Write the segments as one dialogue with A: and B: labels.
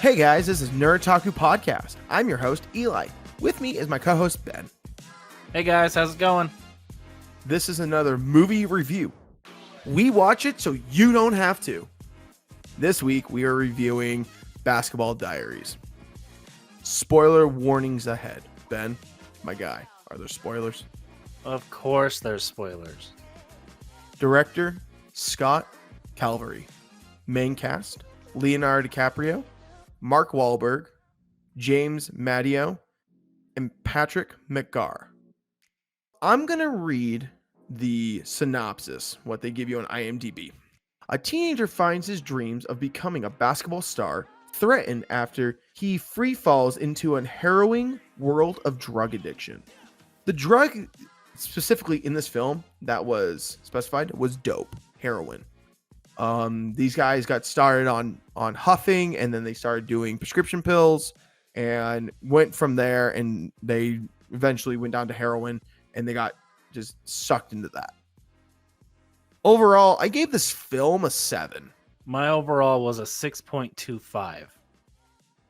A: Hey guys, this is Nerd Taku Podcast. I'm your host, Eli. With me is my co-host, Ben.
B: Hey guys, how's it going?
A: This is another movie review. We watch it so you don't have to. This week, we are reviewing Basketball Diaries. Spoiler warnings ahead. Ben, my guy, are there spoilers?
B: Of course there's spoilers.
A: Director, Scott Calvary. Main cast, Leonardo DiCaprio, Mark Wahlberg, James Madio, and Patrick McGarr. I'm going to read the synopsis, what they give you on IMDb. A teenager finds his dreams of becoming a basketball star threatened after he free falls into a harrowing world of drug addiction. The drug specifically in this film that was specified was dope, heroin. These guys got started on huffing, and then they started doing prescription pills and went from there, and they eventually went down to heroin, and they got just sucked into that. Overall, I gave this film a 7.
B: My overall was a 6.25.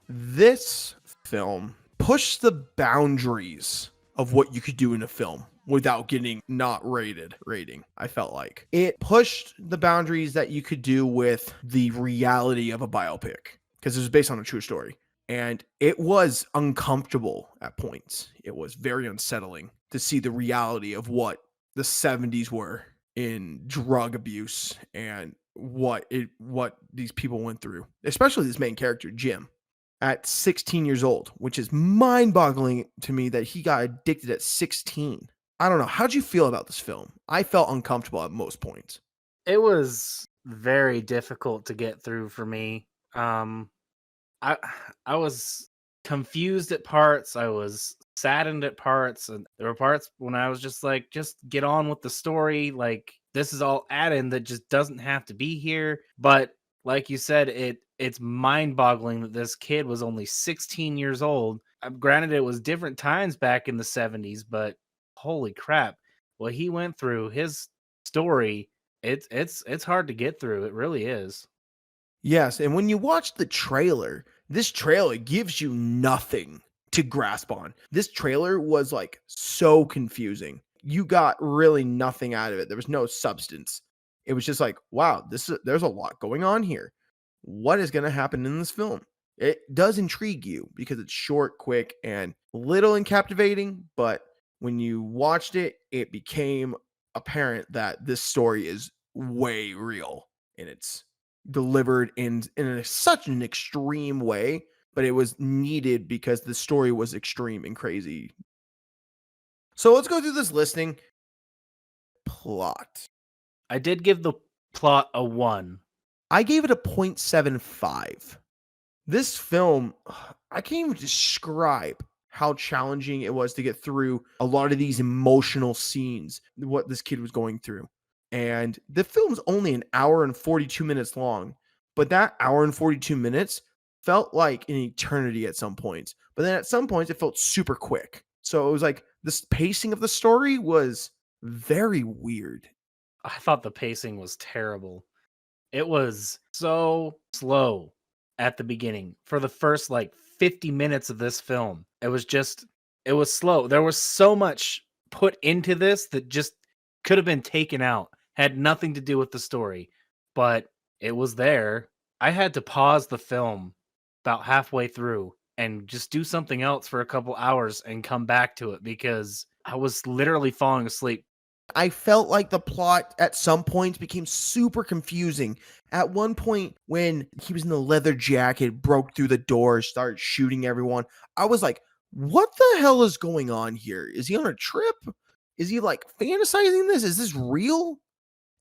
A: This film pushed the boundaries of what you could do in a film without getting not rating. I felt like it pushed the boundaries that you could do with the reality of a biopic, because it was based on a true story, and it was uncomfortable at points. It was very unsettling to see the reality of what the 70s were in drug abuse and what these people went through, especially this main character, Jim, at 16 years old, which is mind-boggling to me that he got addicted at 16. I don't know. How'd you feel about this film? I felt uncomfortable at most points.
B: It was very difficult to get through for me. I was confused at parts. I was saddened at parts, and there were parts when I was just like, just get on with the story. Like, this is all add-in that just doesn't have to be here. But like you said, it's mind-boggling that this kid was only 16 years old. Granted, it was different times back in the 70s, but holy crap, what he went through, his story, it's hard to get through. It really is.
A: Yes, and when you watch the trailer, this trailer gives you nothing to grasp on. This trailer was like so confusing. You got really nothing out of it. There was no substance. It was just like, wow, there's a lot going on here. What is going to happen in this film? It does intrigue you because it's short, quick, and little and captivating, but when you watched it, it became apparent that this story is way real, and it's delivered in such an extreme way, but it was needed because the story was extreme and crazy. So let's go through this listing. Plot.
B: I did give the plot a 1.
A: I gave it a 0.75. This film, I can't even describe how challenging it was to get through a lot of these emotional scenes, what this kid was going through. And the film's only an hour and 42 minutes long, but that hour and 42 minutes felt like an eternity at some points. But then at some points, it felt super quick. So it was like this pacing of the story was very weird.
B: I thought the pacing was terrible. It was so slow at the beginning. For the first like 50 minutes of this film, it was slow. There was so much put into this that just could have been taken out, had nothing to do with the story, but it was there. I had to pause the film about halfway through and just do something else for a couple hours and come back to it because I was literally falling asleep.
A: I felt like the plot at some points became super confusing. At one point, when he was in the leather jacket, broke through the door, started shooting everyone, I was like, what the hell is going on here? Is he on a trip? Is he like fantasizing this? Is this real?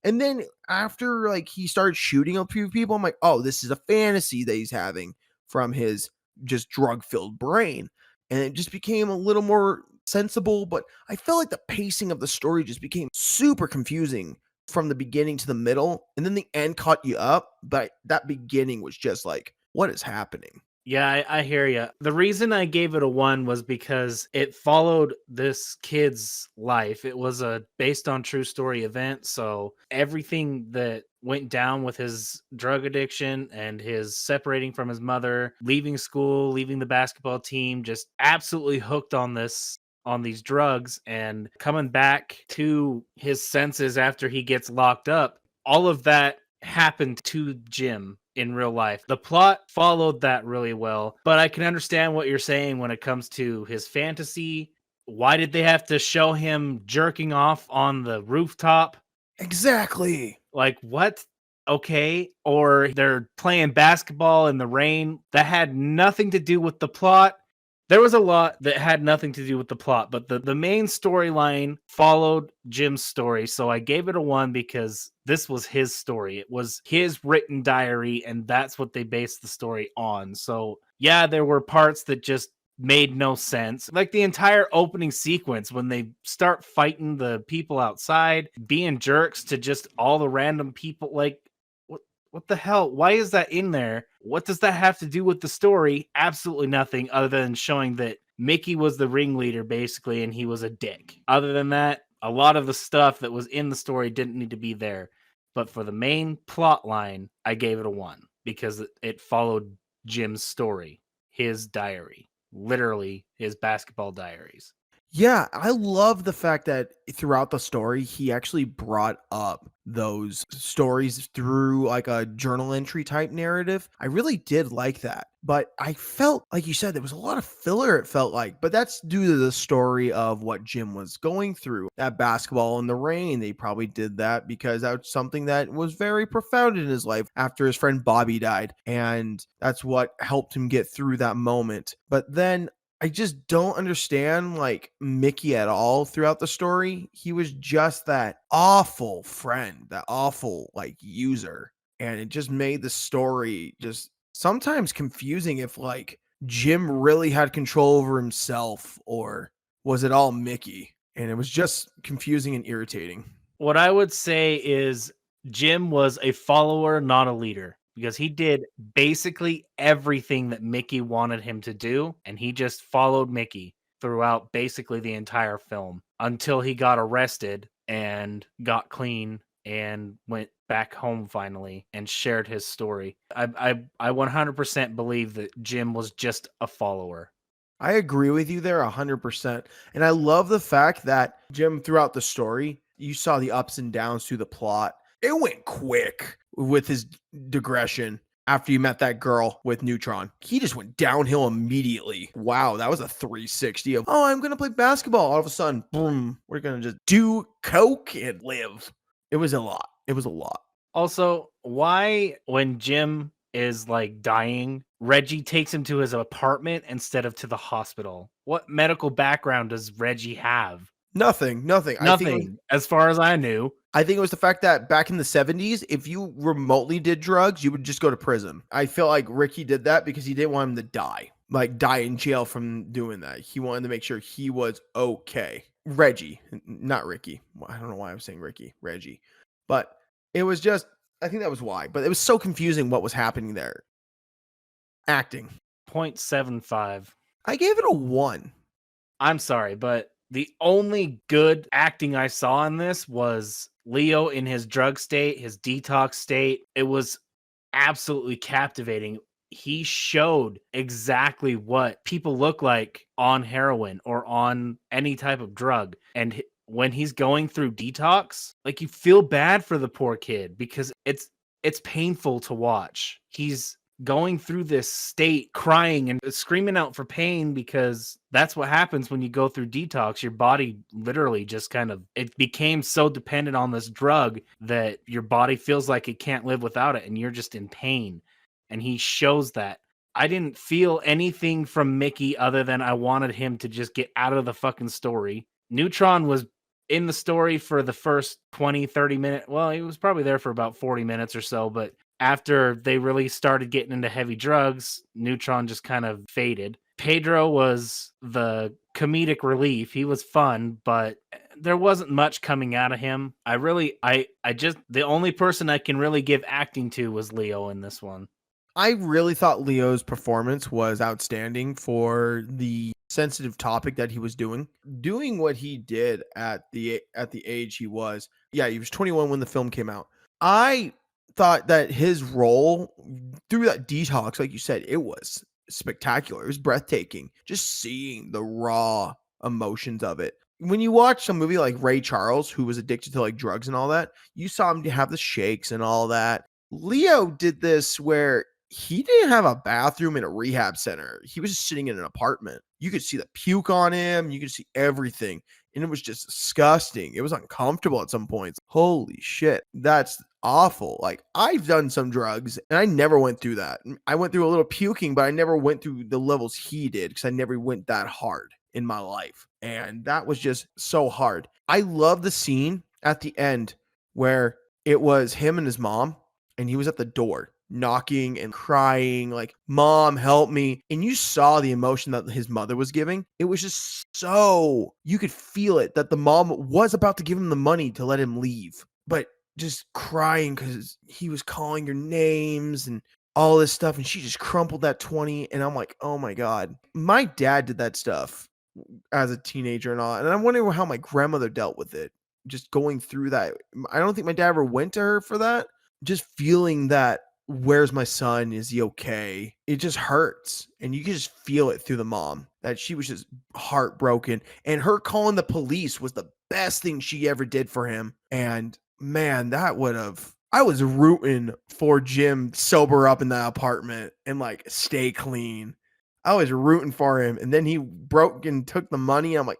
A: And then after like he started shooting a few people, I'm like, oh, this is a fantasy that he's having from his just drug-filled brain. And it just became a little more sensible, but I felt like the pacing of the story just became super confusing from the beginning to the middle, and then the end caught you up, but that beginning was just like, what is happening?
B: Yeah, I hear you. The reason I gave it a 1 was because it followed this kid's life. It was a based on true story event, so everything that went down with his drug addiction and his separating from his mother, leaving school, leaving the basketball team, just absolutely hooked on these drugs and coming back to his senses after he gets locked up. All of that happened to Jim in real life. The plot followed that really well, but I can understand what you're saying when it comes to his fantasy. Why did they have to show him jerking off on the rooftop?
A: Exactly.
B: Like, what? Okay. Or they're playing basketball in the rain. That had nothing to do with the plot. There was a lot that had nothing to do with the plot, but the main storyline followed Jim's story. So I gave it a 1 because this was his story. It was his written diary, and that's what they based the story on. So yeah, there were parts that just made no sense. Like the entire opening sequence when they start fighting the people outside, being jerks to just all the random people. Like, what the hell? Why is that in there? What does that have to do with the story? Absolutely nothing other than showing that Mickey was the ringleader basically and he was a dick. Other than that, a lot of the stuff that was in the story didn't need to be there. But for the main plot line, I gave it a 1 because it followed Jim's story, his diary, literally his basketball diaries.
A: Yeah, I love the fact that throughout the story, he actually brought up those stories through like a journal entry type narrative. I really did like that. But I felt, like you said, there was a lot of filler, it felt like. But that's due to the story of what Jim was going through. That basketball in the rain, they probably did that because that's something that was very profound in his life after his friend Bobby died. And that's what helped him get through that moment. But then I just don't understand like Mickey at all throughout the story. He was just that awful friend, that awful like user. And it just made the story just sometimes confusing if like Jim really had control over himself or was it all Mickey? And it was just confusing and irritating.
B: What I would say is Jim was a follower, not a leader, because he did basically everything that Mickey wanted him to do, and he just followed Mickey throughout basically the entire film until he got arrested and got clean and went back home finally and shared his story. I 100% believe that Jim was just a follower.
A: I agree with you there 100%. And I love the fact that Jim, throughout the story, you saw the ups and downs through the plot. It went quick with his digression after you met that girl with Neutron. He just went downhill immediately. Wow, that was a 360 of, oh, I'm going to play basketball. All of a sudden, boom, we're going to just do coke and live. It was a lot. It was a lot.
B: Also, why when Jim is like dying, Reggie takes him to his apartment instead of to the hospital? What medical background does Reggie have?
A: Nothing, nothing.
B: Nothing, as far as I knew.
A: I think it was the fact that back in the 70s, if you remotely did drugs, you would just go to prison. I feel like Ricky did that because he didn't want him to die, like die in jail from doing that. He wanted to make sure he was okay. Reggie, not Ricky. I don't know why I'm saying Ricky, Reggie. But it was just, I think that was why. But it was so confusing what was happening there. Acting.
B: 0.75.
A: I gave it a 1.
B: I'm sorry, but the only good acting I saw in this was Leo in his drug state, his detox state. It was absolutely captivating. He showed exactly what people look like on heroin or on any type of drug. And when he's going through detox, like you feel bad for the poor kid because it's painful to watch. He's going through this state crying and screaming out for pain because that's what happens when you go through detox. Your body literally just kind of it became so dependent on this drug that your body feels like it can't live without it and you're just in pain. And he shows that. I didn't feel anything from Mickey other than I wanted him to just get out of the fucking story. Neutron was in the story for the first 20-30 minutes. Well, he was probably there for about 40 minutes or so, but after they really started getting into heavy drugs, Neutron just kind of faded. Pedro was the comedic relief. He was fun, but there wasn't much coming out of him. I just the only person I can really give acting to was Leo in this one.
A: I really thought Leo's performance was outstanding for the sensitive topic that he was doing what he did at the age he was. Yeah, he was 21 when the film came out. I thought that his role through that detox, like you said, it was spectacular. It was breathtaking. Just seeing the raw emotions of it. When you watch a movie like Ray Charles, who was addicted to like drugs and all that, you saw him have the shakes and all that. Leo did this where he didn't have a bathroom in a rehab center. He was just sitting in an apartment. You could see the puke on him. You could see everything. And it was just disgusting. It was uncomfortable at some points. Holy shit. That's awful. Like, I've done some drugs and I never went through that. I went through a little puking, but I never went through the levels he did because I never went that hard in my life. And that was just so hard. I love the scene at the end where it was him and his mom, and he was at the door knocking and crying, like, "Mom, help me." And you saw the emotion that his mother was giving. It was just so, you could feel it that the mom was about to give him the money to let him leave, but just crying because he was calling her names and all this stuff. And she just crumpled that 20. And I'm like, oh my God. My dad did that stuff as a teenager and all. And I'm wondering how my grandmother dealt with it, just going through that. I don't think my dad ever went to her for that. Just feeling that, where's my son? Is he okay? It just hurts. And you can just feel it through the mom that she was just heartbroken. And her calling the police was the best thing she ever did for him. And man, that would have, I was rooting for Jim sober up in that apartment and like stay clean. I was rooting for him. And then he broke and took the money. I'm like,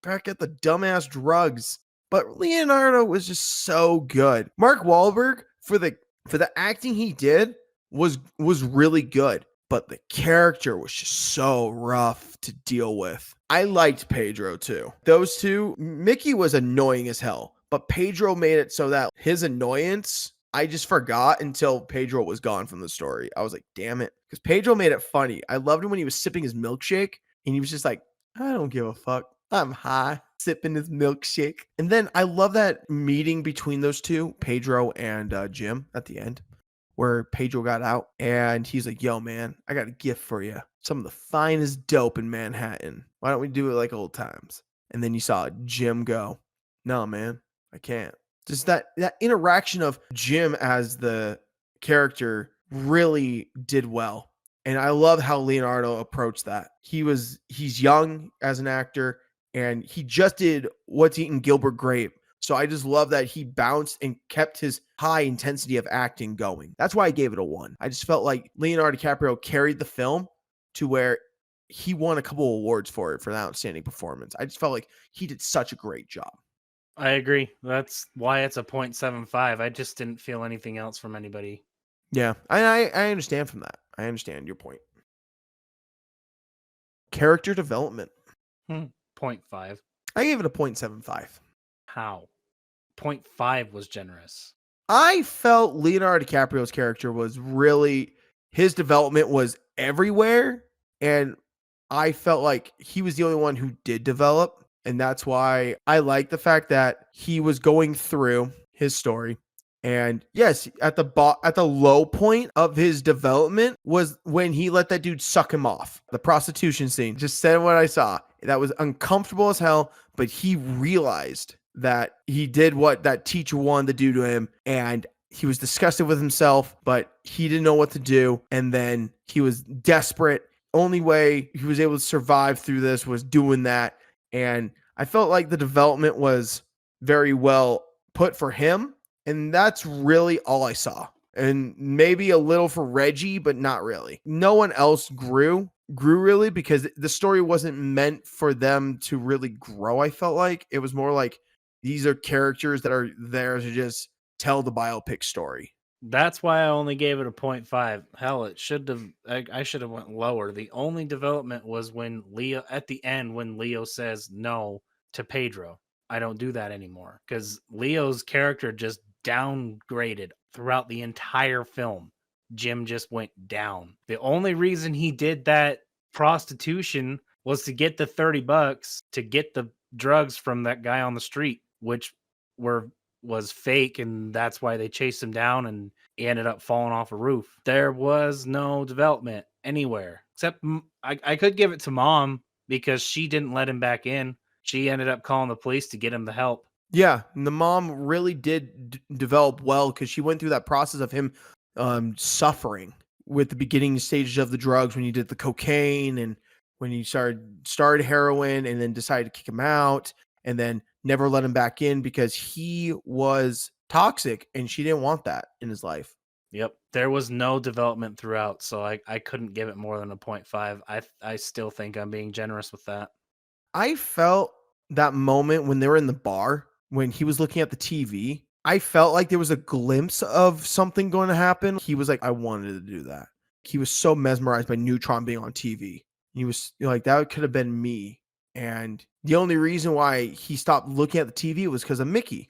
A: back at the dumbass drugs. But Leonardo was just so good. Mark Wahlberg, for the acting he did, was really good, but the character was just so rough to deal with. I liked Pedro too. Those two, Mickey was annoying as hell, but Pedro made it so that his annoyance, I just forgot until Pedro was gone from the story. I was like, damn it, because Pedro made it funny. I loved him when he was sipping his milkshake and he was just like, I don't give a fuck. I'm high, sipping his milkshake. And then I love that meeting between those two, Pedro and Jim, at the end, where Pedro got out and he's like, yo, man, I got a gift for you. Some of the finest dope in Manhattan. Why don't we do it like old times? And then you saw Jim go, no, man, I can't. Just that interaction of Jim as the character really did well. And I love how Leonardo approached that. He's young as an actor, and he just did What's Eating Gilbert Grape. So I just love that he bounced and kept his high intensity of acting going. That's why I gave it a 1. I just felt like Leonardo DiCaprio carried the film to where he won a couple awards for it for an outstanding performance. I just felt like he did such a great job.
B: I agree. That's why it's a 0.75. I just didn't feel anything else from anybody.
A: Yeah, I understand from that. I understand your point. Character development.
B: 0.5.
A: I gave it a 0.75.
B: How? 0.5 was generous.
A: I felt Leonardo DiCaprio's character was really, his development was everywhere. And I felt like he was the only one who did develop. And that's why I like the fact that he was going through his story. And yes, at the low point of his development was when he let that dude suck him off. The prostitution scene. Just said what I saw. That was uncomfortable as hell, but he realized that he did what that teacher wanted to do to him, and he was disgusted with himself, but he didn't know what to do. And then he was desperate. Only way he was able to survive through this was doing that. And I felt like the development was very well put for him. And that's really all I saw. And maybe a little for Reggie, but not really. No one else grew really, because the story wasn't meant for them to really grow. I felt like it was more like these are characters that are there to just tell the biopic story.
B: That's why I only gave it a 0.5. Hell, it should have. I should have went lower. The only development was when Leo, at the end, when Leo says no to Pedro. I don't do that anymore, because Leo's character just downgraded throughout the entire film. Jim just went down. The only reason he did that prostitution was to get the $30 to get the drugs from that guy on the street, which was fake, and that's why they chased him down and He ended up falling off a roof. There was no development anywhere except I could give it to mom because she didn't let him back in. She ended up calling the police to get him the help.
A: Yeah, and the mom really did develop well because she went through that process of him suffering with the beginning stages of the drugs when he did the cocaine and when he started heroin and then decided to kick him out and then never let him back in because he was toxic and she didn't want that in his life.
B: Yep. There was no development throughout, so I couldn't give it more than a 0.5. I still think I'm being generous with that.
A: I felt that moment when they were in the bar, when he was looking at the TV, I felt like there was a glimpse of something going to happen. He was like, I wanted to do that. He was so mesmerized by Neutron being on TV. He was like, that could have been me. And the only reason why he stopped looking at the TV was because of Mickey,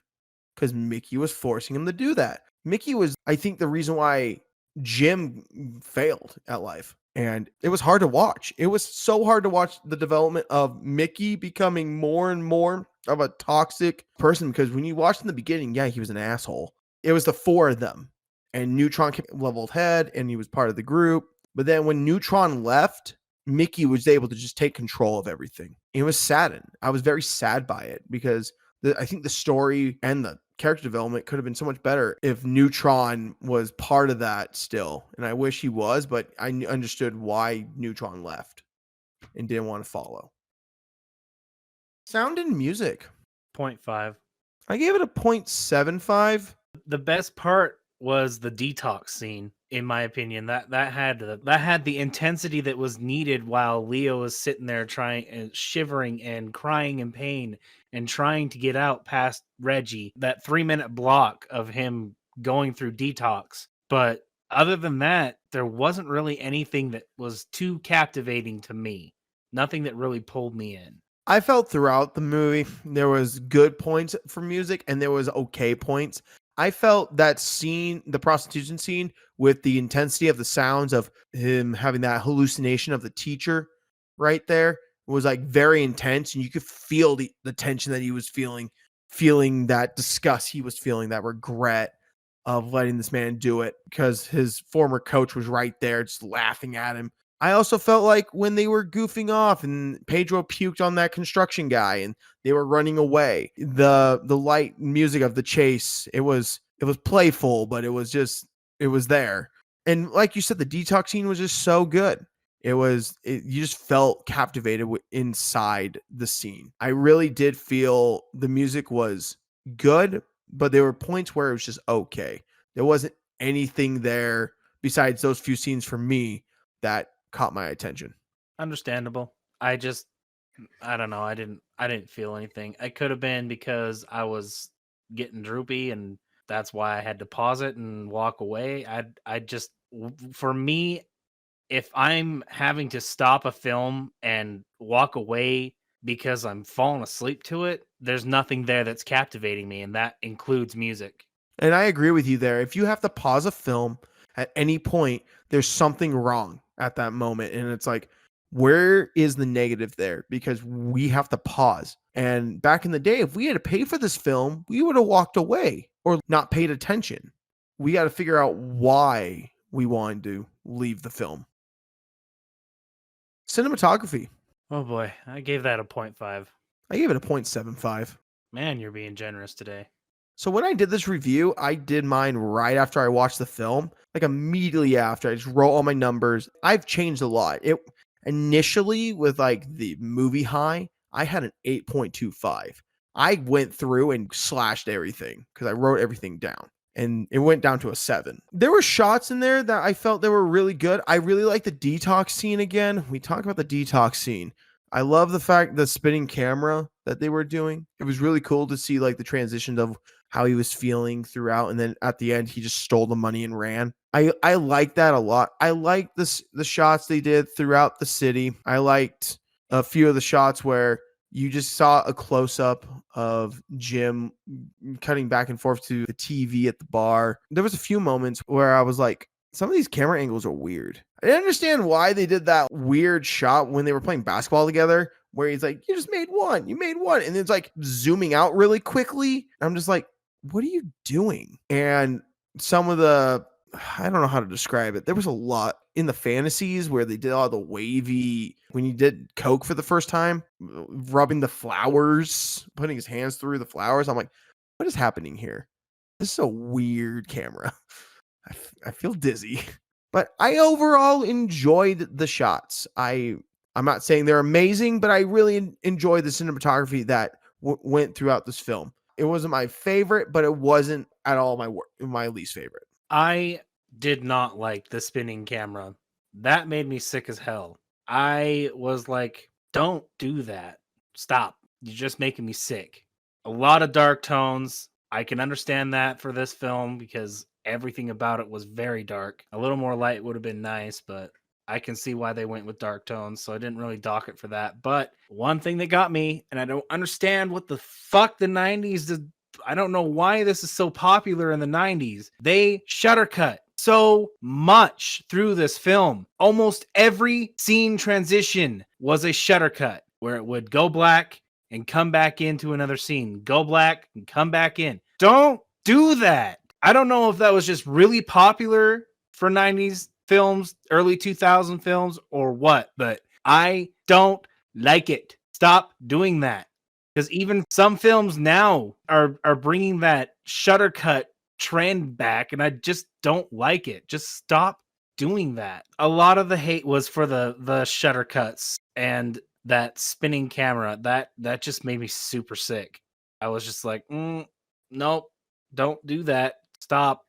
A: because Mickey was forcing him to do that. Mickey was, I think, the reason why Jim failed at life. And it was hard to watch. It was so hard to watch the development of Mickey becoming more and more of a toxic person because when you watched in the beginning, yeah, he was an asshole. It was the four of them. And Neutron came leveled head and he was part of the group. But then when Neutron left, Mickey was able to just take control of everything. It was saddened. I was very sad by it because I think the story and the character development could have been so much better if Neutron was part of that still. And I wish he was, but I understood why Neutron left and didn't want to follow. Sound and music.
B: 0.5.
A: I gave it a 0.75.
B: The best part was the detox scene, in my opinion. That had the intensity that was needed while Leo was sitting there trying and shivering and crying in pain and trying to get out past Reggie. That 3-minute block of him going through detox. But other than that, there wasn't really anything that was too captivating to me. Nothing that really pulled me in.
A: I felt throughout the movie there was good points for music and there was okay points. I felt that scene, the prostitution scene, with the intensity of the sounds of him having that hallucination of the teacher right there was like very intense. And you could feel the tension that he was feeling that disgust he was feeling, that regret of letting this man do it because his former coach was right there just laughing at him. I also felt like when they were goofing off and Pedro puked on that construction guy and they were running away, the light music of the chase, it was playful, but it was there. And like you said, the detox scene was just so good. You just felt captivated inside the scene. I really did feel the music was good, but there were points where it was just okay. There wasn't anything there besides those few scenes for me that caught my attention.
B: Understandable. I don't know. I didn't feel anything. It could have been because I was getting droopy and that's why I had to pause it and walk away. For me, if I'm having to stop a film and walk away because I'm falling asleep to it, there's nothing there that's captivating me, and that includes music.
A: And I agree with you there. If you have to pause a film at any point, there's something wrong at that moment. And it's like, where is the negative there? Because we have to pause. And back in the day, if we had to pay for this film, we would have walked away or not paid attention. We got to figure out why we wanted to leave the film. Cinematography.
B: Oh boy, I gave that a 0.5.
A: I gave it a 0.75.
B: Man, you're being generous today.
A: So when I did this review, I did mine right after I watched the film, like immediately after. I just wrote all my numbers. I've changed a lot. It initially with like the movie high, I had an 8.25. I went through and slashed everything because I wrote everything down and it went down to a 7. There were shots in there that I felt they were really good. I really like the detox scene again. We talk about the detox scene. I love the spinning camera that they were doing. It was really cool to see like the transition of how he was feeling throughout. And then at the end, he just stole the money and ran. I like that a lot. I liked the shots they did throughout the city. I liked a few of the shots where you just saw a close up of Jim cutting back and forth to the TV at the bar. There was a few moments where I was like, some of these camera angles are weird. I didn't understand why they did that weird shot when they were playing basketball together, where he's like, you made one. And it's like zooming out really quickly. I'm just like, what are you doing? And some of the I don't know how to describe it. There was a lot in the fantasies where they did all the wavy, when you did coke for the first time, rubbing the flowers, putting his hands through the flowers. I'm like, what is happening here? This is a weird camera. I feel dizzy. But I overall enjoyed the shots. I'm not saying they're amazing, but I really enjoyed the cinematography that went throughout this film. It wasn't my favorite, but it wasn't at all my least favorite.
B: I did not like the spinning camera. That made me sick as hell. I was like, don't do that. Stop. You're just making me sick. A lot of dark tones. I can understand that for this film because everything about it was very dark. A little more light would have been nice, but I can see why they went with dark tones, so I didn't really dock it for that. But one thing that got me, and I don't understand what the fuck the 90s did. I don't know why this is so popular in the 90s. They shutter cut so much through this film. Almost every scene transition was a shutter cut where it would go black and come back into another scene, go black and come back in. Don't do that. I don't know if that was just really popular for 90s films, early 2000 films, or what, but I don't like it. Stop doing that. Because even some films now are bringing that shutter cut trend back, and I just don't like it. Just stop doing that. A lot of the hate was for the shutter cuts and that spinning camera. That just made me super sick. I was just like, nope, don't do that. Stop.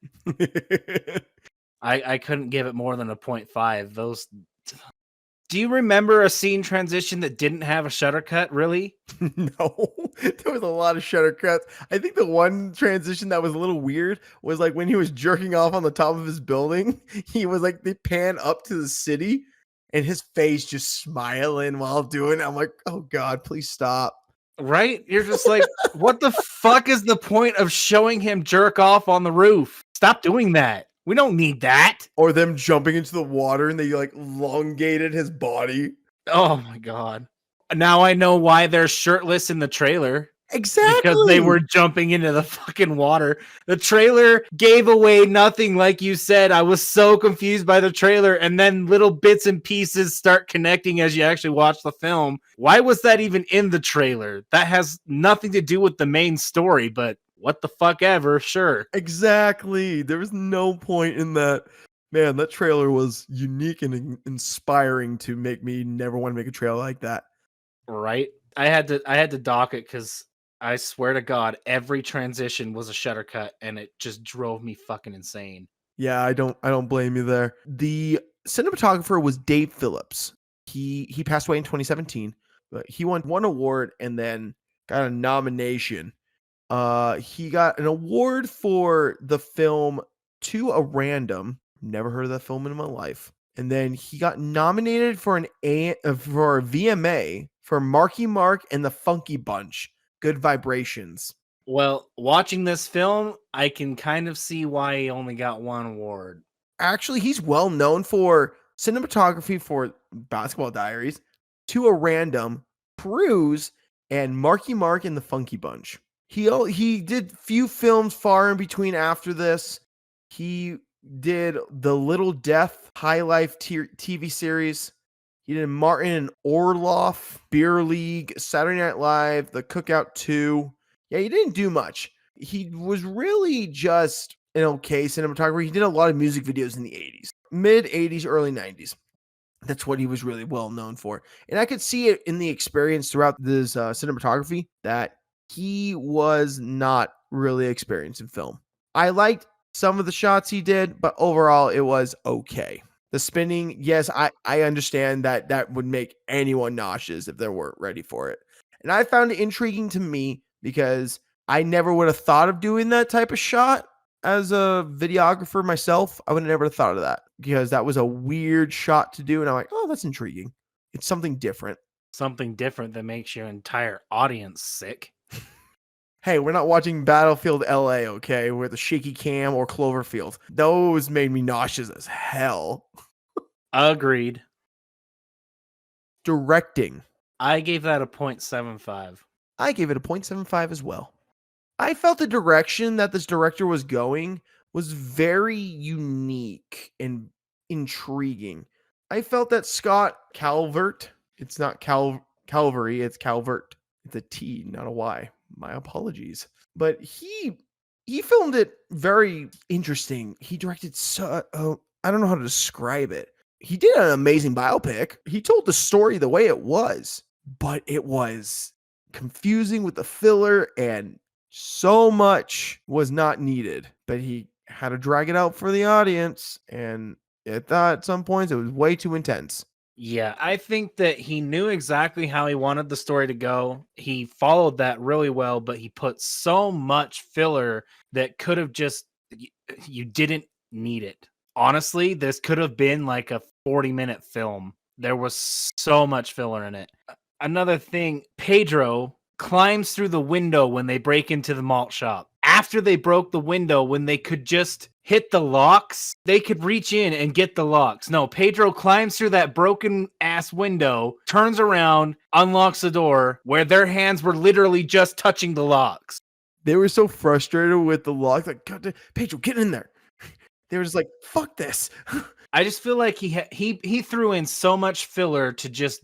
B: I couldn't give it more than a 0.5. Those. Do you remember a scene transition that didn't have a shutter cut? Really?
A: No, there was a lot of shutter cuts. I think the one transition that was a little weird was like when he was jerking off on the top of his building. He was like, they pan up to the city and his face just smiling while doing it. I'm like, oh God, please stop.
B: Right? You're just like, what the fuck is the point of showing him jerk off on the roof? Stop doing that. We don't need that.
A: Or them jumping into the water and they like elongated his body.
B: Oh my God. Now I know why they're shirtless in the trailer.
A: Exactly.
B: Because they were jumping into the fucking water. The trailer gave away nothing, like you said. I was so confused by the trailer, and then little bits and pieces start connecting as you actually watch the film. Why was that even in the trailer? That has nothing to do with the main story, but what the fuck ever, sure.
A: Exactly. There was no point in that. Man, that trailer was unique and inspiring to make me never want to make a trailer like that.
B: Right? I had to dock it because I swear to God, every transition was a shutter cut, and it just drove me fucking insane.
A: Yeah, I don't blame you there. The cinematographer was Dave Phillips. He passed away in 2017, but he won one award and then got a nomination. He got an award for the film To a Random. Never heard of that film in my life. And then he got nominated for for a VMA for Marky Mark and the Funky Bunch. Good Vibrations.
B: Well, watching this film, I can kind of see why he only got one award.
A: Actually, he's well known for cinematography for Basketball Diaries, To a Random, Peruse, and Marky Mark and the Funky Bunch. He did few films far in between after this. He did the Little Death High Life TV series. He did Martin and Orloff, Beer League, Saturday Night Live, The Cookout 2. Yeah, he didn't do much. He was really just an okay cinematographer. He did a lot of music videos in the 80s, mid 80s, early 90s. That's what he was really well known for. And I could see it in the experience throughout this cinematography that he was not really experienced in film. I liked some of the shots he did, but overall it was okay. The spinning, yes, I understand that would make anyone nauseous if they weren't ready for it. And I found it intriguing to me because I never would have thought of doing that type of shot as a videographer myself. I would have never thought of that because that was a weird shot to do. And I'm like, oh, that's intriguing. It's something different.
B: Something different that makes your entire audience sick.
A: Hey, we're not watching Battlefield LA, okay? With the shaky cam or Cloverfield. Those made me nauseous as hell.
B: Agreed.
A: Directing.
B: I gave that a 0.75.
A: I gave it a 0.75 as well. I felt the direction that this director was going was very unique and intriguing. I felt that Scott Calvert, it's not Calvary, it's Calvert. It's a T, not a Y. My apologies. But he filmed it very interesting. He directed I don't know how to describe it. He did an amazing biopic. He told the story the way it was, but it was confusing with the filler and so much was not needed. But he had to drag it out for the audience, and I thought at some points it was way too intense.
B: Yeah, I think that he knew exactly how he wanted the story to go. He followed that really well, but he put so much filler that could have just you didn't need it. Honestly, this could have been like a 40-minute film. There was so much filler in it. Another thing, Pedro climbs through the window when they break into the malt shop. After they broke the window, when they could just hit the locks, they could reach in and get the locks. No, Pedro climbs through that broken ass window, turns around, unlocks the door where their hands were literally just touching the locks.
A: They were so frustrated with the lock, like, God, Pedro, get in there. They were just like, fuck this.
B: I just feel like he threw in so much filler to just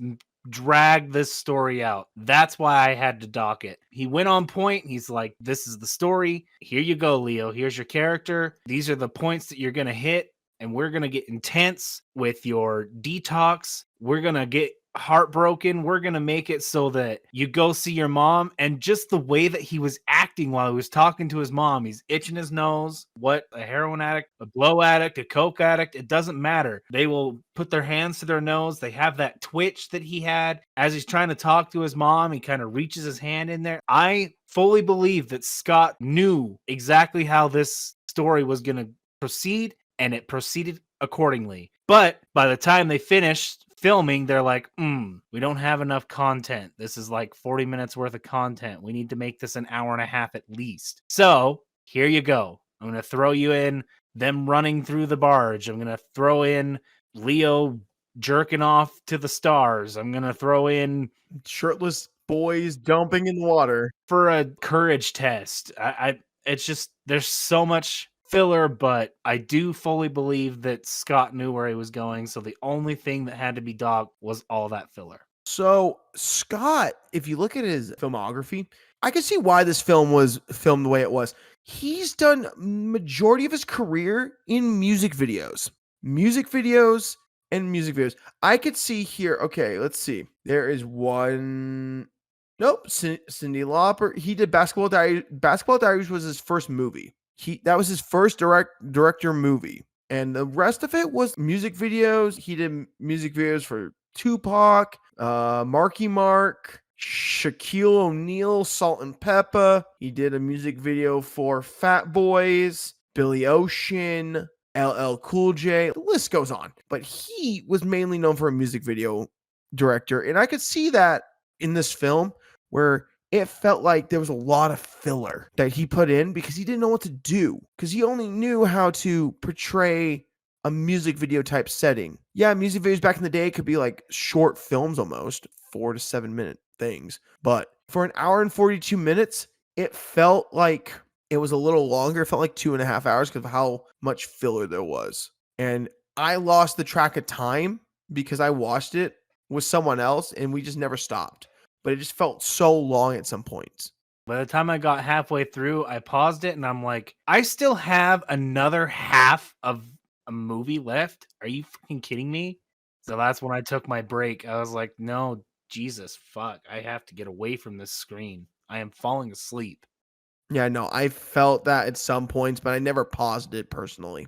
B: drag this story out. That's why I had to dock it. He went on point. He's like, this is the story. Here you go, Leo. Here's your character. These are the points that you're going to hit. And we're going to get intense with your detox. We're going to get heartbroken. We're going to make it so that you go see your mom. And just the way that he was acting while he was talking to his mom, he's itching his nose. What, a heroin addict, a blow addict, a coke addict, it doesn't matter. They will put their hands to their nose. They have that twitch that he had as he's trying to talk to his mom. He kind of reaches his hand in there. I fully believe that Scott knew exactly how this story was going to proceed, and it proceeded accordingly. But by the time they finished filming, they're like, we don't have enough content. This is like 40 minutes worth of content. We need to make this an hour and a half at least. So here you go. I'm going to throw you in them running through the barge. I'm going to throw in Leo jerking off to the stars. I'm going to throw in
A: Shirtless boys dumping in the water.
B: for a courage test. It's just, there's so much filler, but I do fully believe that Scott knew where he was going. So the only thing that had to be docked was all that filler.
A: So Scott, if you look at his filmography, I can see why this film was filmed the way it was. He's done majority of his career in music videos. I could see here. Okay, let's see. There is one. Nope, Cyndi Lauper. He did Basketball Diaries. Basketball Diaries was his first movie. That was his first director movie, and the rest of it was music videos. He did music videos for Tupac, Marky Mark, Shaquille O'Neal, Salt and Pepper. He did a music video for Fat Boys, Billy Ocean, LL Cool J. The list goes on. But he was mainly known for a music video director, and I could see that in this film where it felt like there was a lot of filler that he put in because he didn't know what to do, because he only knew how to portray a music video type setting. Yeah, music videos back in the day could be like short films, almost 4 to 7 minute things. But for an hour and 42 minutes, it felt like it was a little longer. It felt like 2.5 hours because of how much filler there was. And I lost the track of time because I watched it with someone else and we just never stopped. But it just felt so long at some points.
B: By the time I got halfway through, I paused it and I'm like, I still have another half of a movie left. Are you fucking kidding me? So that's when I took my break. I was like, no, Jesus, fuck. I have to get away from this screen. I am falling asleep.
A: Yeah, no, I felt that at some points, but I never paused it personally.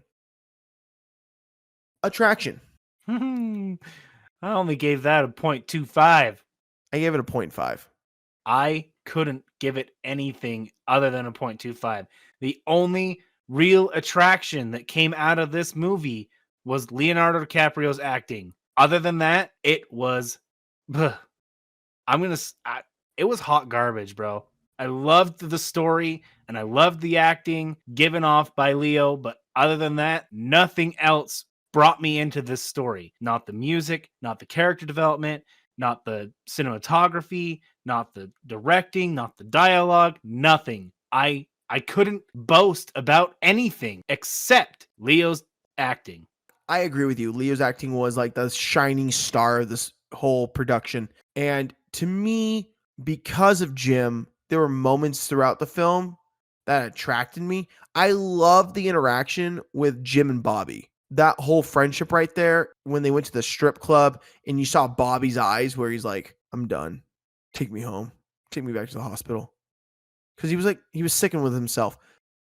A: Attraction.
B: I only gave that a 0.25.
A: I gave it a 0.5.
B: I couldn't give it anything other than a 0.25. The only real attraction that came out of this movie was Leonardo DiCaprio's acting. Other than that, it was it was hot garbage, bro. I loved the story and I loved the acting given off by Leo, but other than that, nothing else brought me into this story. Not the music, not the character development, not the cinematography, not the directing, not the dialogue, nothing. I I couldn't boast about anything except Leo's acting.
A: I agree with you. Leo's acting was like the shining star of this whole production. And to me, because of Jim, there were moments throughout the film that attracted me. I love the interaction with Jim and Bobby. That whole friendship right there, when they went to the strip club and you saw Bobby's eyes where he's like, I'm done. Take me home. Take me back to the hospital. Because he was sicking with himself.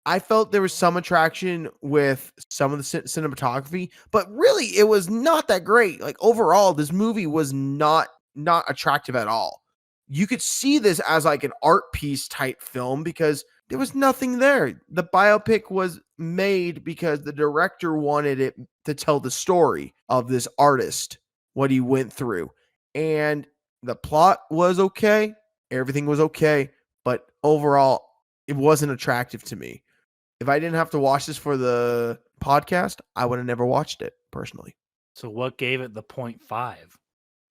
A: I felt there was some attraction with some of the cinematography, but really it was not that great. Like overall, this movie was not attractive at all. You could see this as like an art piece type film because there was nothing there. The biopic was made because the director wanted it to tell the story of this artist, what he went through. And the plot was okay, everything was okay, but overall it wasn't attractive to me. If I didn't have to watch this for the podcast, I would have never watched it personally.
B: So what gave it the 0.5?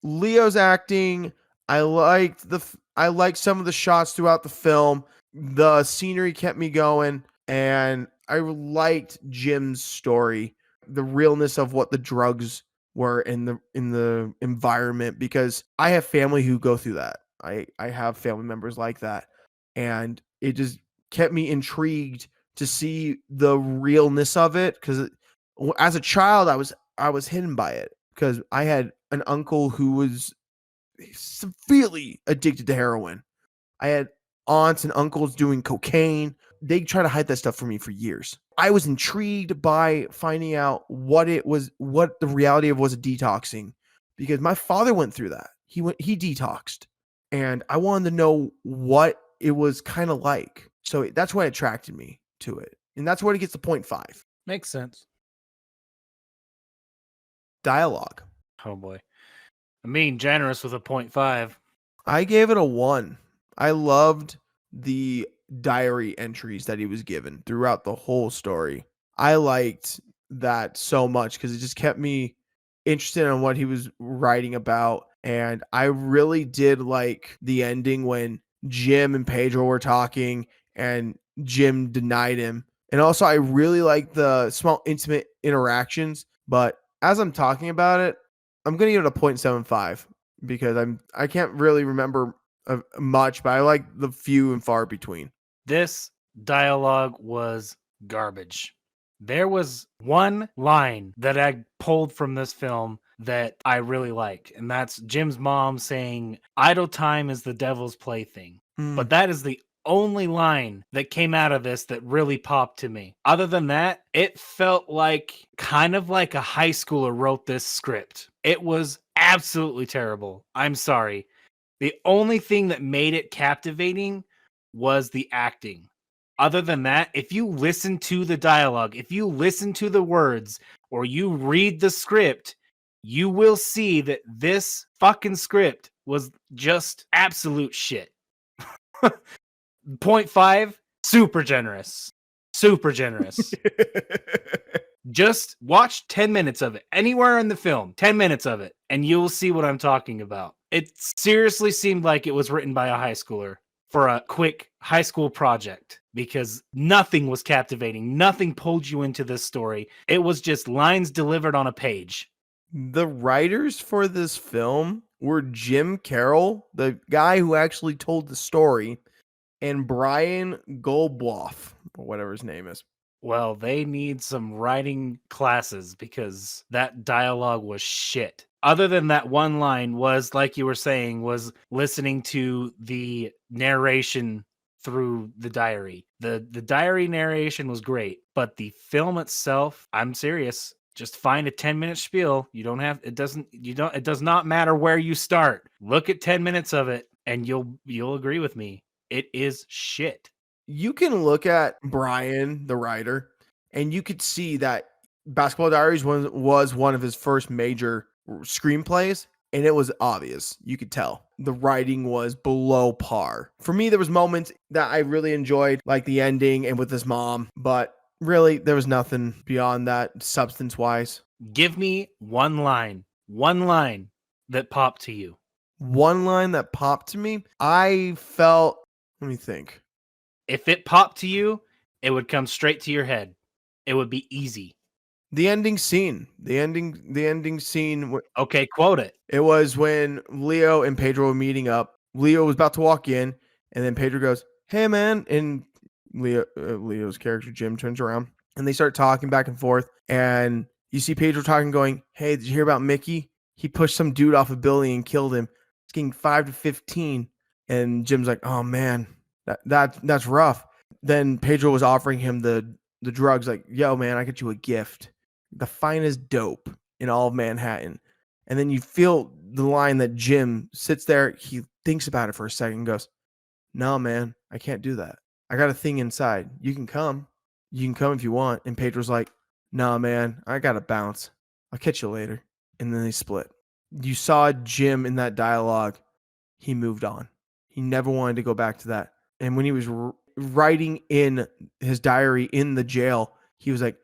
A: Leo's acting, I liked some of the shots throughout the film. The scenery kept me going, and I liked Jim's story, the realness of what the drugs were in the environment, because I have family who go through that. I have family members like that, and it just kept me intrigued to see the realness of it, because as a child I was hidden by it because I had an uncle who was severely addicted to heroin. I had aunts and uncles doing cocaine. They tried to hide that stuff from me for years. I was intrigued by finding out what the reality of was detoxing, because my father went through that. He detoxed, and I wanted to know what it was kind of like. So that's what attracted me to it. And that's where it gets the 0.5.
B: Makes sense.
A: Dialogue.
B: Oh boy. I'm being generous with a 0.5.
A: I gave it a 1. I loved the diary entries that he was given throughout the whole story. I liked that so much because it just kept me interested in what he was writing about. And I really did like the ending when Jim and Pedro were talking and Jim denied him. And also, I really like the small, intimate interactions. But as I'm talking about it, I'm going to give it a 0.75 because I can't really remember much, but I like the few and far between.
B: This dialogue was garbage. There was one line that I pulled from this film that I really liked, and that's Jim's mom saying, "Idle time is the devil's plaything." But that is the only line that came out of this that really popped to me. Other than that, it felt like kind of like a high schooler wrote this script. It was absolutely terrible. I'm sorry. The only thing that made it captivating was the acting. Other than that, if you listen to the dialogue, if you listen to the words, or you read the script, you will see that this fucking script was just absolute shit. 0.5, super generous. Super generous. Just watch 10 minutes of it. Anywhere in the film, 10 minutes of it, and you'll see what I'm talking about. It seriously seemed like it was written by a high schooler for a quick high school project, because nothing was captivating. Nothing pulled you into this story. It was just lines delivered on a page.
A: The writers for this film were Jim Carroll, the guy who actually told the story, and Brian Goldbloff, or whatever his name is.
B: Well, they need some writing classes because that dialogue was shit. Other than that one line was, like you were saying, was listening to the narration through the diary. The diary narration was great, but the film itself, I'm serious. Just find a 10-minute spiel. It does not matter where you start. Look at 10 minutes of it and you'll agree with me. It is shit.
A: You can look at Brian, the writer, and you could see that Basketball Diaries was one of his first major screenplays, and it was obvious. You could tell the writing was below par. For me, there was moments that I really enjoyed, like the ending and with his mom, but really there was nothing beyond that substance-wise.
B: Give me one line that popped to you.
A: One line that popped to me, I felt, let me think.
B: If it popped to you, It would come straight to your head. It would be easy.
A: The ending scene. The ending scene.
B: Okay, quote it.
A: It was when Leo and Pedro were meeting up. Leo was about to walk in, and then Pedro goes, "Hey, man!" And Leo's character Jim turns around, and they start talking back and forth. And you see Pedro talking, going, "Hey, did you hear about Mickey? He pushed some dude off a building and killed him. He's getting 5 to 15." And Jim's like, "Oh man, that's rough." Then Pedro was offering him the drugs, like, "Yo, man, I got you a gift, the finest dope in all of Manhattan." And then you feel the line that Jim sits there, he thinks about it for a second and goes, "No, man, I can't do that. I got a thing inside. You can come. You can come if you want." And Pedro's like, "No, man, I got to bounce. I'll catch you later." And then they split. You saw Jim in that dialogue. He moved on. He never wanted to go back to that. And when he was writing in his diary in the jail, he was like,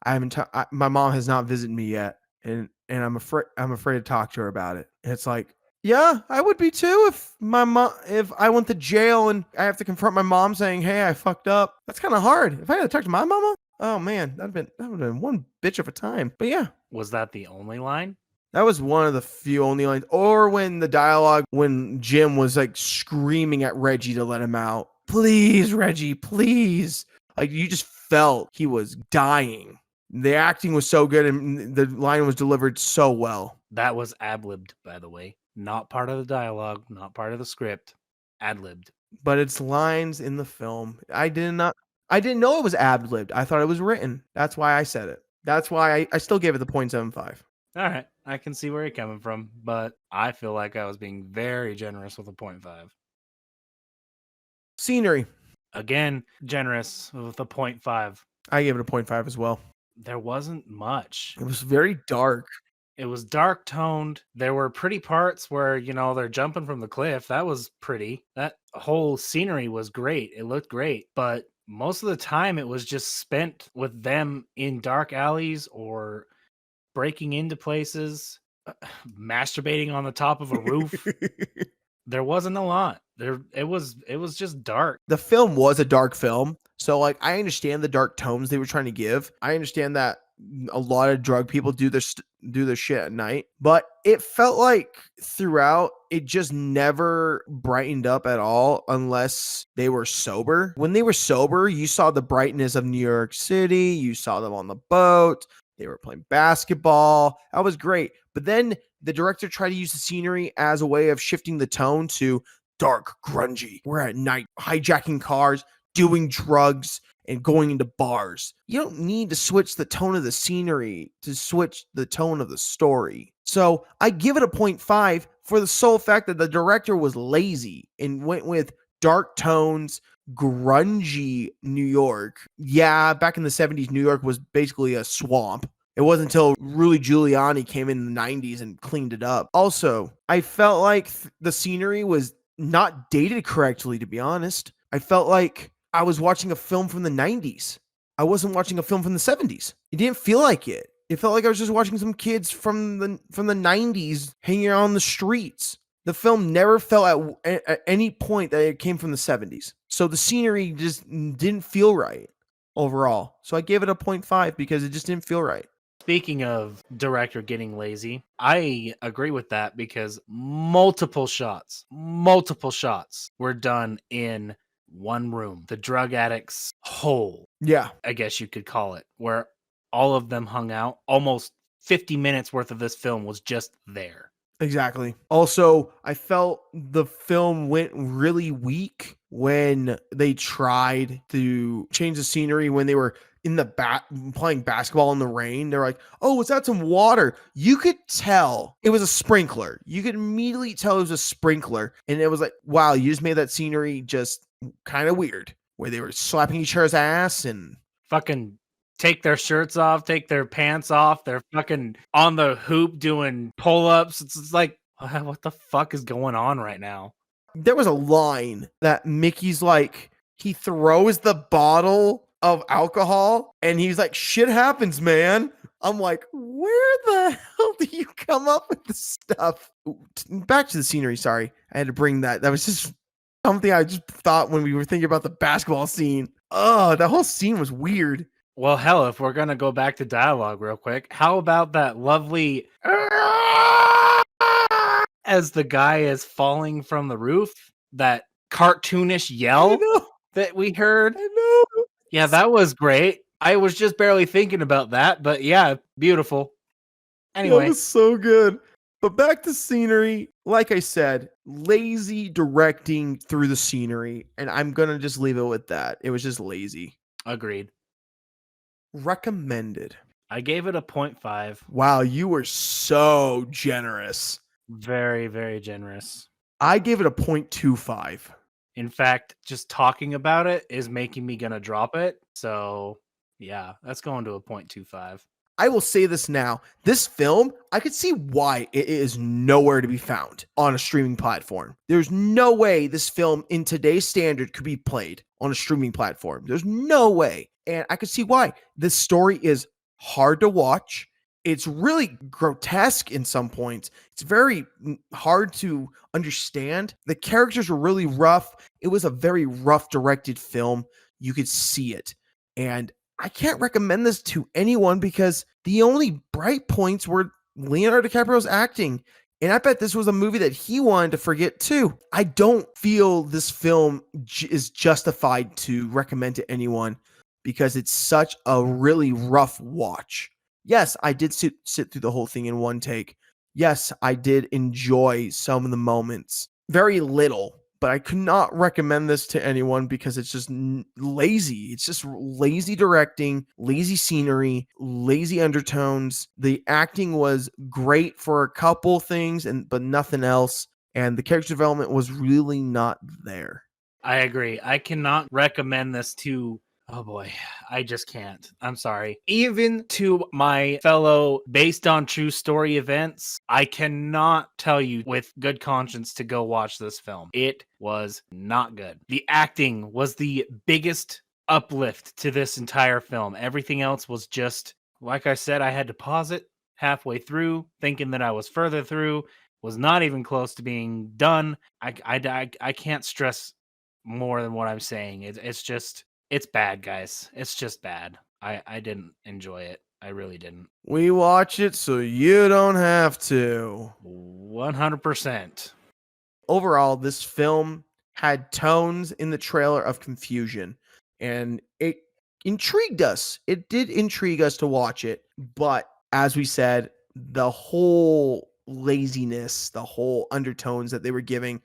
A: my mom has not visited me yet. And I'm afraid to talk to her about it. And it's like, yeah, I would be too if I went to jail and I have to confront my mom saying, "Hey, I fucked up." That's kind of hard. If I had to talk to my mama, oh man, that would have been one bitch of a time. But yeah.
B: Was that the only line?
A: That was one of the few only lines. Or when the dialogue, when Jim was like screaming at Reggie to let him out. "Please, Reggie, please." Like you just felt he was dying. The acting was so good and the line was delivered so well.
B: That was ad-libbed, by the way. Not part of the dialogue, not part of the script. Ad-libbed.
A: But it's lines in the film. I didn't know it was ad-libbed. I thought it was written. That's why I said it. That's why I still gave it the 0.75.
B: All right. I can see where you're coming from, but I feel like I was being very generous with a 0.5.
A: Scenery.
B: Again, generous with a 0.5.
A: I gave it a 0.5 as well.
B: There wasn't much.
A: It was very dark.
B: It was dark toned. There were pretty parts where, they're jumping from the cliff. That was pretty. That whole scenery was great. It looked great. But most of the time it was just spent with them in dark alleys or breaking into places, masturbating on the top of a roof. There wasn't a lot. It was just dark.
A: The film was a dark film. So like I understand the dark tones they were trying to give. I understand that a lot of drug people do their shit at night, but it felt like throughout it just never brightened up at all unless they were sober. When they were sober, you saw the brightness of New York City, you saw them on the boat, they were playing basketball. That was great. But then the director tried to use the scenery as a way of shifting the tone to dark, grungy. We're at night, hijacking cars, doing drugs, and going into bars. You don't need to switch the tone of the scenery to switch the tone of the story. So I give it a 0.5 for the sole fact that the director was lazy and went with dark tones, grungy New York. Yeah, back in the 70s, New York was basically a swamp. It wasn't until Rudy Giuliani came in the 90s and cleaned it up. Also, I felt like the scenery was not dated correctly, to be honest. I felt like I was watching a film from the 90s. I wasn't watching a film from the 70s. It didn't feel like it. It felt like I was just watching some kids from the 90s hanging out on the streets. The film never felt at any point that it came from the 70s. So the scenery just didn't feel right overall. So I gave it a 0.5 because it just didn't feel right.
B: Speaking of director getting lazy, I agree with that because multiple shots were done in one room. The drug addict's hole.
A: Yeah.
B: I guess you could call it, where all of them hung out. Almost 50 minutes worth of this film was just there.
A: Exactly. Also, I felt the film went really weak when they tried to change the scenery when they were in the playing basketball in the rain. They're like, "Oh, was that some water?" You could tell it was a sprinkler. You could immediately tell it was a sprinkler. And it was like, wow, you just made that scenery just kind of weird where they were slapping each other's ass and
B: fucking take their shirts off, take their pants off. They're fucking on the hoop doing pull-ups. It's like, what the fuck is going on right now?
A: There was a line that Mickey's like, he throws the bottle of alcohol and he's like, "Shit happens, man." I'm like, where the hell do you come up with this stuff? Back to the scenery. Sorry. I had to bring that. That was just something I just thought when we were thinking about the basketball scene. Oh, that whole scene was weird.
B: Well, hell, if we're gonna go back to dialogue real quick, how about that lovely as the guy is falling from the roof, that cartoonish
A: I
B: yell
A: know.
B: that we heard?
A: I know.
B: Yeah, that was great. I was just barely thinking about that, but yeah, beautiful.
A: That
B: Anyway,
A: was so good. But back to scenery. Like I said, lazy directing through the scenery. And I'm going to just leave it with that. It was just lazy.
B: agreed.
A: Recommended.
B: I gave it a 0.5.
A: Wow, you were so generous.
B: Very, very generous.
A: I gave it a 0.25.
B: In fact, just talking about it is making me gonna drop it. So yeah, that's going to a 0.25.
A: I will say this now. This film, I could see why it is nowhere to be found on a streaming platform. There's no way this film in today's standard could be played on a streaming platform. There's no way. And I could see why. This story is hard to watch. It's really grotesque in some points. It's very hard to understand. The characters were really rough. It was a very rough directed film. You could see it. And I can't recommend this to anyone because the only bright points were Leonardo DiCaprio's acting. And I bet this was a movie that he wanted to forget too. I don't feel this film is justified to recommend to anyone because it's such a really rough watch. Yes, I did sit through the whole thing in one take. Yes, I did enjoy some of the moments. Very little, but I could not recommend this to anyone because it's just lazy. It's just lazy directing, lazy scenery, lazy undertones. The acting was great for a couple things but nothing else, and the character development was really not there.
B: I agree. I cannot recommend this to, oh boy, I just can't. I'm sorry. Even to my fellow based on true story events, I cannot tell you with good conscience to go watch this film. It was not good. The acting was the biggest uplift to this entire film. Everything else was just, like I said, I had to pause it halfway through, thinking that I was further through, was not even close to being done. I can't stress more than what I'm saying. It's bad, guys. It's just bad. I didn't enjoy it. I really didn't.
A: We watch it so you don't have to.
B: 100%.
A: Overall, this film had tones in the trailer of confusion, and it intrigued us. It did intrigue us to watch it, but as we said, the whole laziness, the whole undertones that they were giving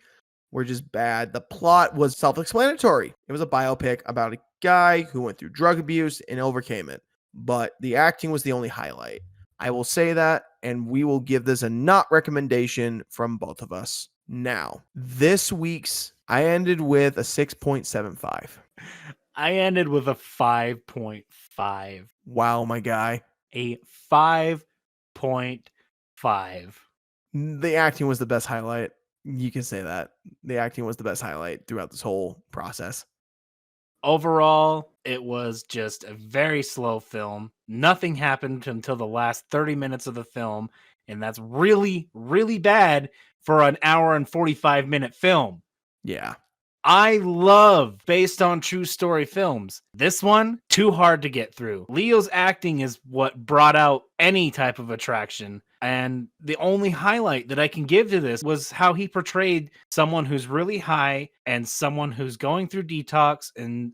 A: were just bad. The plot was self-explanatory. It was a biopic about a guy who went through drug abuse and overcame it, but the acting was the only highlight. I will say that, and we will give this a not recommendation from both of us. Now, this week's, I ended with a 6.75.
B: I ended with a 5.5.
A: Wow, my guy.
B: A 5.5.
A: The acting was the best highlight. You can say that. The acting was the best highlight throughout this whole process.
B: Overall, it was just a very slow film. Nothing happened until the last 30 minutes of the film, and that's really, really bad for an hour and 45-minute film.
A: Yeah.
B: I love based on true story films. This one, too hard to get through. Leo's acting is what brought out any type of attraction. And the only highlight that I can give to this was how he portrayed someone who's really high and someone who's going through detox, and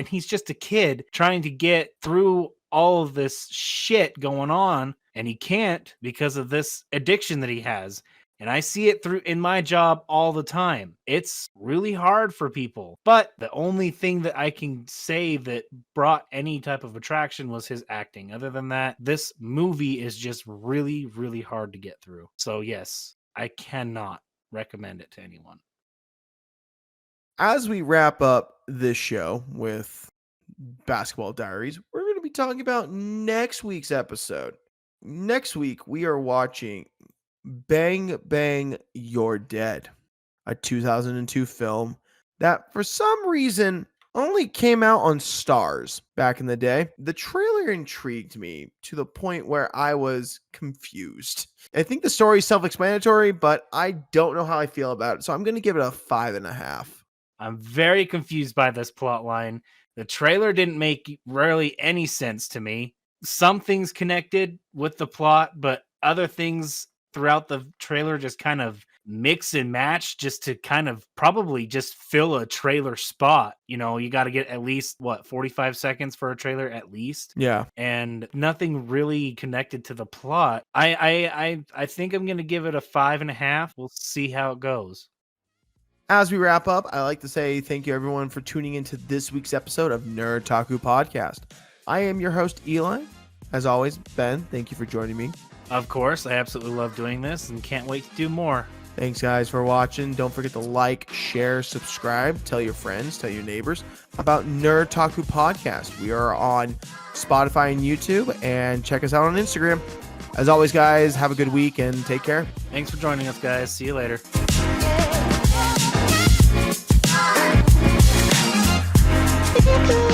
B: he's just a kid trying to get through all of this shit going on, and he can't because of this addiction that he has. And I see it through in my job all the time. It's really hard for people. But the only thing that I can say that brought any type of attraction was his acting. Other than that, this movie is just really, really hard to get through. So yes, I cannot recommend it to anyone.
A: As we wrap up this show with Basketball Diaries, we're going to be talking about next week's episode. Next week, we are watching Bang Bang You're Dead, a 2002 film that for some reason only came out on Stars back in the day. The trailer intrigued me to the point where I was confused. I think the story is self-explanatory, but I don't know how I feel about it, so I'm going to give it a 5.5.
B: I'm very confused by this plot line. The trailer didn't make really any sense to me. Some things connected with the plot, but other things throughout the trailer just kind of mix and match just to kind of probably just fill a trailer spot. You know, you got to get at least 45 seconds for a trailer at least.
A: Yeah.
B: And nothing really connected to the plot. I think I'm going to give it a 5.5. We'll see how it goes.
A: As we wrap up, I like to say thank you everyone for tuning into this week's episode of Nerd Taku Podcast. I am your host, Eli. As always, Ben, thank you for joining me.
B: Of course, I absolutely love doing this and can't wait to do more.
A: Thanks, guys, for watching. Don't forget to like, share, subscribe, tell your friends, tell your neighbors about Nerd Taku Podcast. We are on Spotify and YouTube, and check us out on Instagram. As always, guys, have a good week and take care.
B: Thanks for joining us, guys. See you later.
C: Thank you.